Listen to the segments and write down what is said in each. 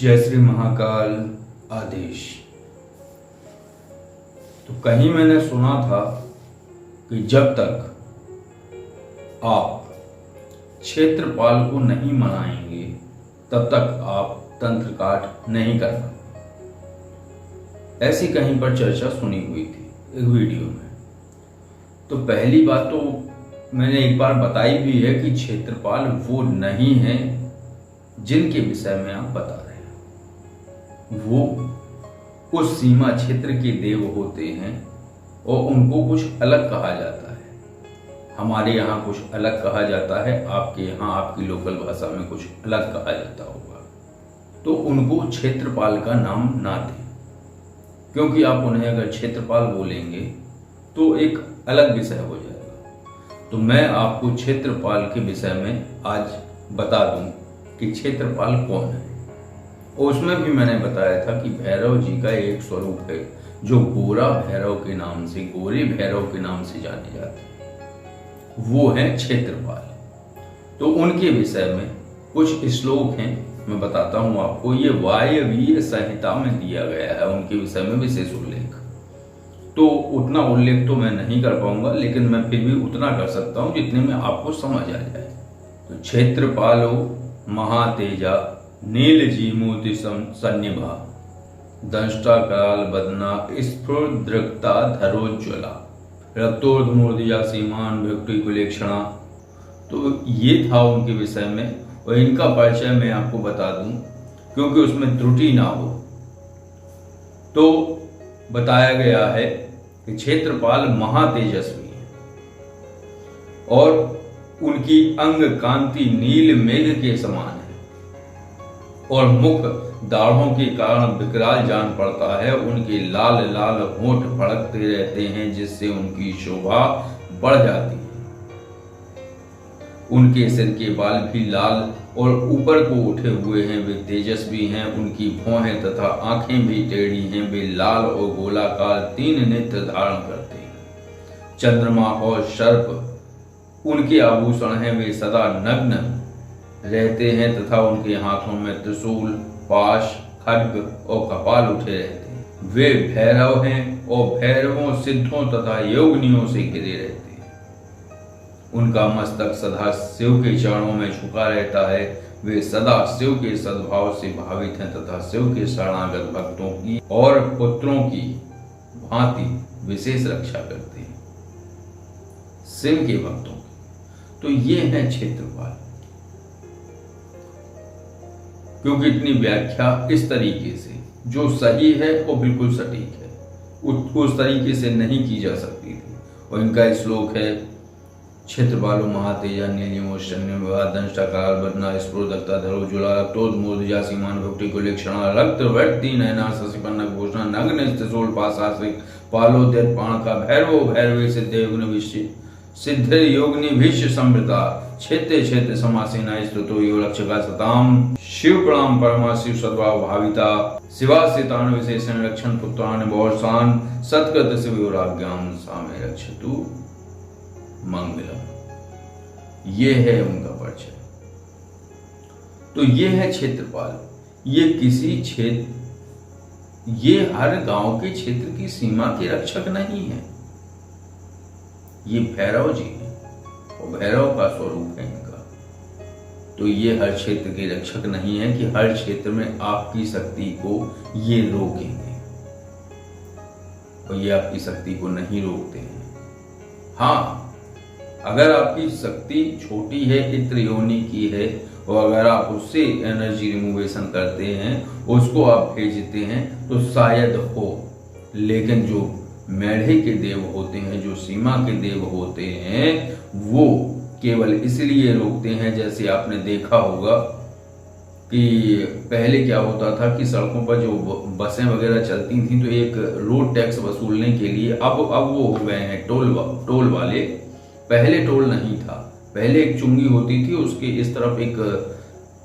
जय श्री महाकाल आदेश। तो कहीं मैंने सुना था कि जब तक आप क्षेत्रपाल को नहीं मनाएंगे तब तक आप तंत्र काट नहीं कर पाएंगे। ऐसी कहीं पर चर्चा सुनी हुई थी एक वीडियो में। तो पहली बात तो मैंने एक बार बताई भी है कि क्षेत्रपाल वो नहीं है जिनके विषय में आप बता रहे हैं। वो उस सीमा क्षेत्र के देव होते हैं और उनको कुछ अलग कहा जाता है। हमारे यहाँ कुछ अलग कहा जाता है, आपके यहाँ आपकी लोकल भाषा में कुछ अलग कहा जाता होगा। तो उनको क्षेत्रपाल का नाम ना दें, क्योंकि आप उन्हें अगर क्षेत्रपाल बोलेंगे तो एक अलग विषय हो जाएगा। तो मैं आपको क्षेत्रपाल के विषय में आज बता दूं कि क्षेत्रपाल कौन है। और उसमें भी मैंने बताया था कि भैरव जी का एक स्वरूप है जो गोरा भैरव के नाम से, गोरे भैरव के नाम से जाने जाते हैं, वो है क्षेत्रपाल। तो उनके विषय में कुछ श्लोक हैं, मैं बताता हूं आपको। ये वायवीय संहिता में दिया गया है, उनके विषय में विशेष उल्लेख। तो उतना उल्लेख तो मैं नहीं कर पाऊंगा, लेकिन मैं फिर भी उतना कर सकता हूं जितने में आपको समझ आ जाए। तो क्षेत्रपालो महातेजा नीलजीमूति सन्निभा दंष्टा काल बदना स्फुरदृक्ता धरोज्ज्वला रक्तोर्धमूर्तिया सीमान भक्ति कुलेक्षणा। तो ये था उनके विषय में, और इनका परिचय मैं आपको बता दूं क्योंकि उसमें त्रुटि ना हो। तो बताया गया है कि क्षेत्रपाल महातेजस्वी है और उनकी अंग कांति नील मेघ के समान है और मुख दाढ़ों के कारण विकराल जान पड़ता है। उनके लाल लाल होंठ फड़कते रहते हैं जिससे उनकी शोभा बढ़ जाती है। उनके सिर के बाल भी लाल और ऊपर को उठे हुए हैं, वे तेजस्वी हैं। उनकी भौहें तथा आंखें भी टेढ़ी हैं। वे लाल और गोलाकार 3 नेत्र धारण करते हैं। चंद्रमा और सर्प उनके आभूषण हैं। वे सदा नग्न रहते हैं तथा उनके हाथों में त्रिशूल, पाश, खड्ग और कपाल उठे रहते हैं। वे भैरव हैं और भैरवों, सिद्धों तथा योगिनियों से घिरे रहते हैं। उनका मस्तक सदा शिव के चरणों में झुका रहता है। वे सदा शिव के सद्भाव से भावित हैं तथा शिव के शरणागत भक्तों की और पुत्रों की भांति विशेष रक्षा करते हैं, शिव के भक्तों की। तो ये है क्षेत्रपाल। क्योंकि इतनी व्याख्या इस तरीके से जो सही है वो बिल्कुल सटीक है, उस तरीके से नहीं की जा सकती थी। और इनका श्लोक है क्षेत्रपालो महातेजा नीलिमोशन्य दंष्टा काल बदना स्फुरदक्ता धरोज्ज्वला रक्तोर्धमूर्तिजा सीमान भक्ति कुलेक्षणा रक्तवर्ती नयना शशिपन्न भूषण नग्न त्रिशूल पाशासिक पालोद्यत पाण का भैरवो भैरवे सिद्ध योगिनी भीष्य समृता क्षेत्र क्षेत्र समासेना स्तुतो यो रक्षका सताम शिव प्रणाम परमा शिव सद्भाव भाविता शिवासितान विशेषण रक्षण पुत्रान बहुशान सत्कृत शिवराज्ञाम सामे रक्षतु मंगलम। ये है उनका परिचय। तो ये है क्षेत्रपाल। ये किसी क्षेत्र, ये हर गांव के क्षेत्र की सीमा के रक्षक नहीं है। ये भैरव जी हैं और भैरव का स्वरूप है इनका। तो ये हर क्षेत्र के रक्षक नहीं है कि हर क्षेत्र में आपकी शक्ति को ये रोकेंगे, और ये आपकी शक्ति को नहीं रोकते हैं। हाँ, अगर आपकी शक्ति छोटी है, इत्र योनि की है, और अगर आप उससे एनर्जी रिमूवेशन करते हैं, उसको आप भेजते हैं तो शायद हो। लेकिन जो मेढ़े के देव होते हैं, जो सीमा के देव होते हैं, वो केवल इसलिए रोकते हैं। जैसे आपने देखा होगा कि पहले क्या होता था कि सड़कों पर जो बसें वगैरह चलती थी तो एक रोड टैक्स वसूलने के लिए अब वो हो गए हैं टोल वाले। पहले टोल नहीं था, पहले एक चुंगी होती थी, उसके इस तरफ एक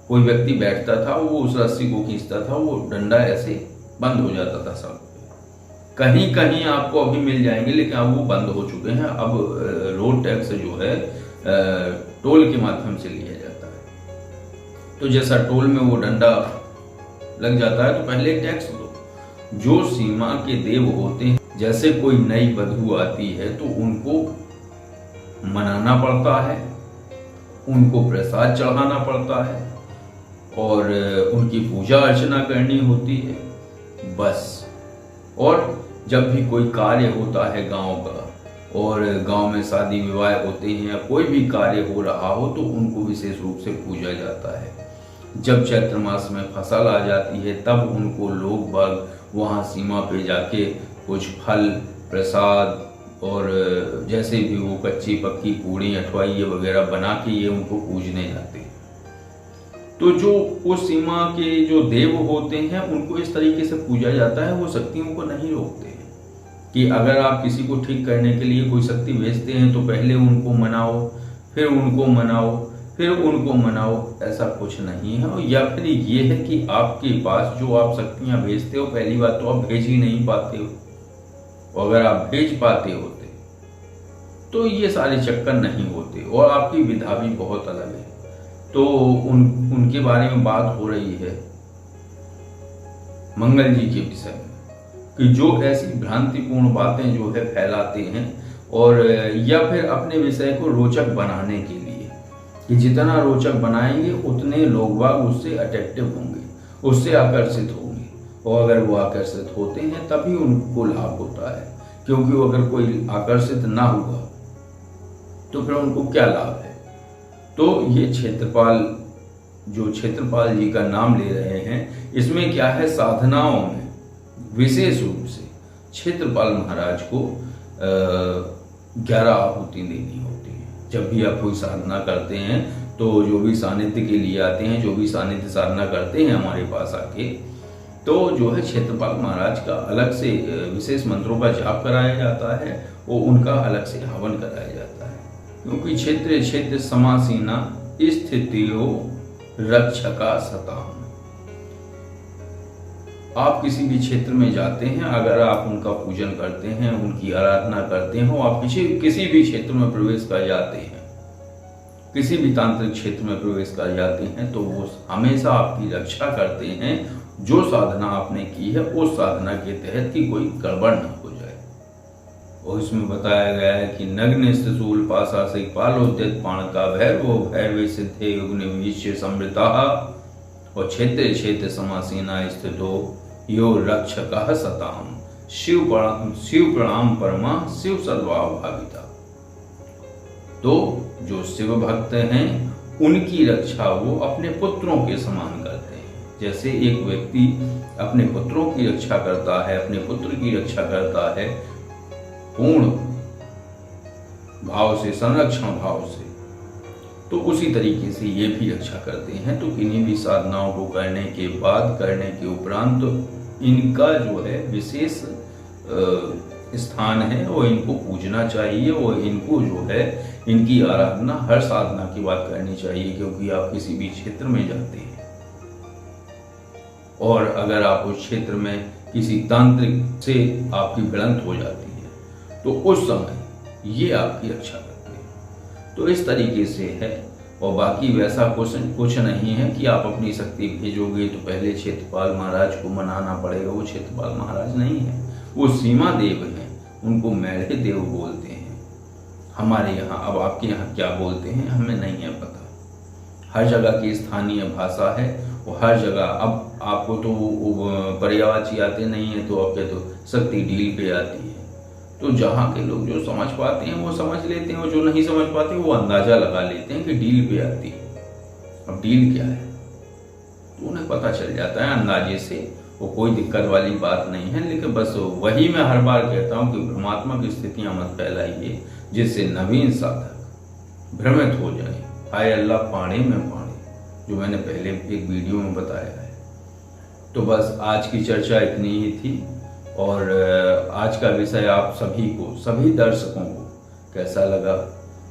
कोई व्यक्ति बैठता था, वो उस रस्सी को खींचता था, वो डंडा ऐसे बंद हो जाता था सड़क पे। कहीं कहीं आपको अभी मिल जाएंगे, लेकिन अब वो बंद हो चुके हैं। अब रोड टैक्स जो है टोल के माध्यम से लिया जाता है। तो जैसा टोल में वो डंडा लग जाता है तो पहले टैक्स दो। जो सीमा के देव होते हैं, जैसे कोई नई वधू आती है तो उनको मनाना पड़ता है, उनको प्रसाद चढ़ाना पड़ता है और उनकी पूजा अर्चना करनी होती है, बस। और जब भी कोई कार्य होता है गांव का, और गांव में शादी विवाह होते हैं या कोई भी कार्य हो रहा हो, तो उनको विशेष रूप से पूजा जाता है। जब चैत्र मास में फसल आ जाती है तब उनको लोग बाग वहाँ सीमा पे जाके कुछ फल प्रसाद और जैसे भी वो कच्ची पक्की पूड़ी अठवाइये वगैरह बना के ये उनको पूजने जाते हैं। तो जो उस सीमा के जो देव होते हैं उनको इस तरीके से पूजा जाता है। वो शक्तियों को नहीं रोकते हैं कि अगर आप किसी को ठीक करने के लिए कोई शक्ति भेजते हैं तो पहले उनको मनाओ, फिर उनको मनाओ, फिर उनको मनाओ, ऐसा कुछ नहीं है। या फिर ये है कि आपके पास जो आप शक्तियां भेजते हो, पहली बात तो आप भेज ही नहीं पाते हो, और अगर आप भेज पाते होते तो ये सारे चक्कर नहीं होते, और आपकी विधा भी बहुत अलग है। तो उनके बारे में बात हो रही है मंगल जी के विषय में कि जो ऐसी भ्रांतिपूर्ण बातें जो है फैलाते हैं, और या फिर अपने विषय को रोचक बनाने के लिए कि जितना रोचक बनाएंगे उतने लोग बाग उससे अट्रैक्टिव होंगे, उससे आकर्षित होंगे, और अगर वो आकर्षित होते हैं तभी उनको लाभ होता है। क्योंकि अगर कोई आकर्षित ना हुआ तो फिर उनको क्या लाभ है। तो ये क्षेत्रपाल जी का नाम ले रहे हैं, इसमें क्या है, साधनाओं में विशेष रूप से क्षेत्रपाल महाराज को 11 आहुति देनी होती है। जब भी आप कोई साधना करते हैं तो जो भी सानिध्य के लिए आते हैं, जो भी सानिध्य साधना करते हैं हमारे पास आके, तो जो है क्षेत्रपाल महाराज का अलग से विशेष मंत्रों का जाप कराया जाता है, वो उनका अलग से हवन कराया जाता है। क्योंकि क्षेत्र क्षेत्र समासीना स्थितियो रक्षका सताम। आप किसी भी क्षेत्र में जाते हैं, अगर आप उनका पूजन करते हैं, उनकी आराधना करते हैं, आप किसी भी क्षेत्र में प्रवेश कर जाते हैं, किसी भी तांत्रिक क्षेत्र में प्रवेश कर जाते हैं, तो वो हमेशा आपकी रक्षा करते हैं। जो साधना आपने की है उस साधना के तहत की कोई गड़बड़ न हो जाए। और इसमें बताया गया है कि नग्न स्त्रीशूल पाशा से पालोद्यत पाणका भैरवो भैरवे सिद्धे युग्न विश्य समृता और क्षेत्र क्षेत्र समासीना स्थितो यो रक्षकः सताम। शिव प्रणाम परमा शिव सद्भाव भाविता। तो जो शिव भक्त हैं उनकी रक्षा वो अपने पुत्रों के समान करते हैं। जैसे एक व्यक्ति अपने पुत्रों की रक्षा करता है, अपने पुत्र की रक्षा करता है पूर्ण भाव से, संरक्षण भाव से, तो उसी तरीके से ये भी रक्षा करते हैं। तो किन्हीं भी साधनाओं को करने के बाद, करने के उपरांत इनका जो है विशेष स्थान है, वो इनको पूजना चाहिए, और इनको जो है इनकी आराधना हर साधना की बात करनी चाहिए। क्योंकि आप किसी भी क्षेत्र में जाते हैं और अगर आप उस क्षेत्र में किसी तांत्रिक से आपकी भिड़ंत हो जाती है तो उस समय ये आपकी रक्षा करते हैं। तो इस तरीके से है। और बाकी वैसा कुछ नहीं है कि आप अपनी शक्ति भेजोगे तो पहले क्षेत्रपाल महाराज को मनाना पड़ेगा। वो क्षेत्रपाल महाराज नहीं है, वो सीमा देव हैं, उनको मैढ़े देव बोलते हैं हमारे यहाँ। अब आपके यहाँ क्या बोलते हैं हमें नहीं है पता, हर जगह की स्थानीय भाषा है वो हर जगह। अब आपको तो पर्यायवाची आते नहीं है तो आपके तो शक्ति डील पे आती है। तो जहाँ के लोग जो समझ पाते हैं वो समझ लेते हैं, और जो नहीं समझ पाते वो अंदाजा लगा लेते हैं कि डील पे आती है। अब डील क्या है तो उन्हें पता चल जाता है अंदाजे से, वो कोई दिक्कत वाली बात नहीं है। लेकिन बस वही मैं हर बार कहता हूँ कि भ्रमात्मक स्थितियां मत फैलाइए जिससे नवीन साधक भ्रमित हो जाए। हाय अल्लाह पानी में पानी, जो मैंने पहले एक वीडियो में बताया है। तो बस आज की चर्चा इतनी ही थी, और आज का विषय आप सभी को, सभी दर्शकों को कैसा लगा।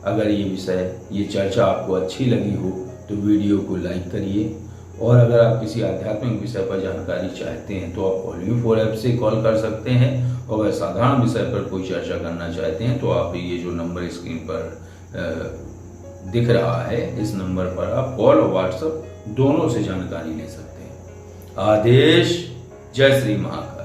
अगर ये विषय, ये चर्चा आपको अच्छी लगी हो तो वीडियो को लाइक करिए, और अगर आप किसी आध्यात्मिक विषय पर जानकारी चाहते हैं तो आप Call-U4 ऐप से कॉल कर सकते हैं, और अगर साधारण विषय पर कोई चर्चा करना चाहते हैं तो आप ये जो नंबर स्क्रीन पर दिख रहा है, इस नंबर पर आप कॉल और व्हाट्सएप दोनों से जानकारी ले सकते हैं। आदेश। जय श्री महाकाल।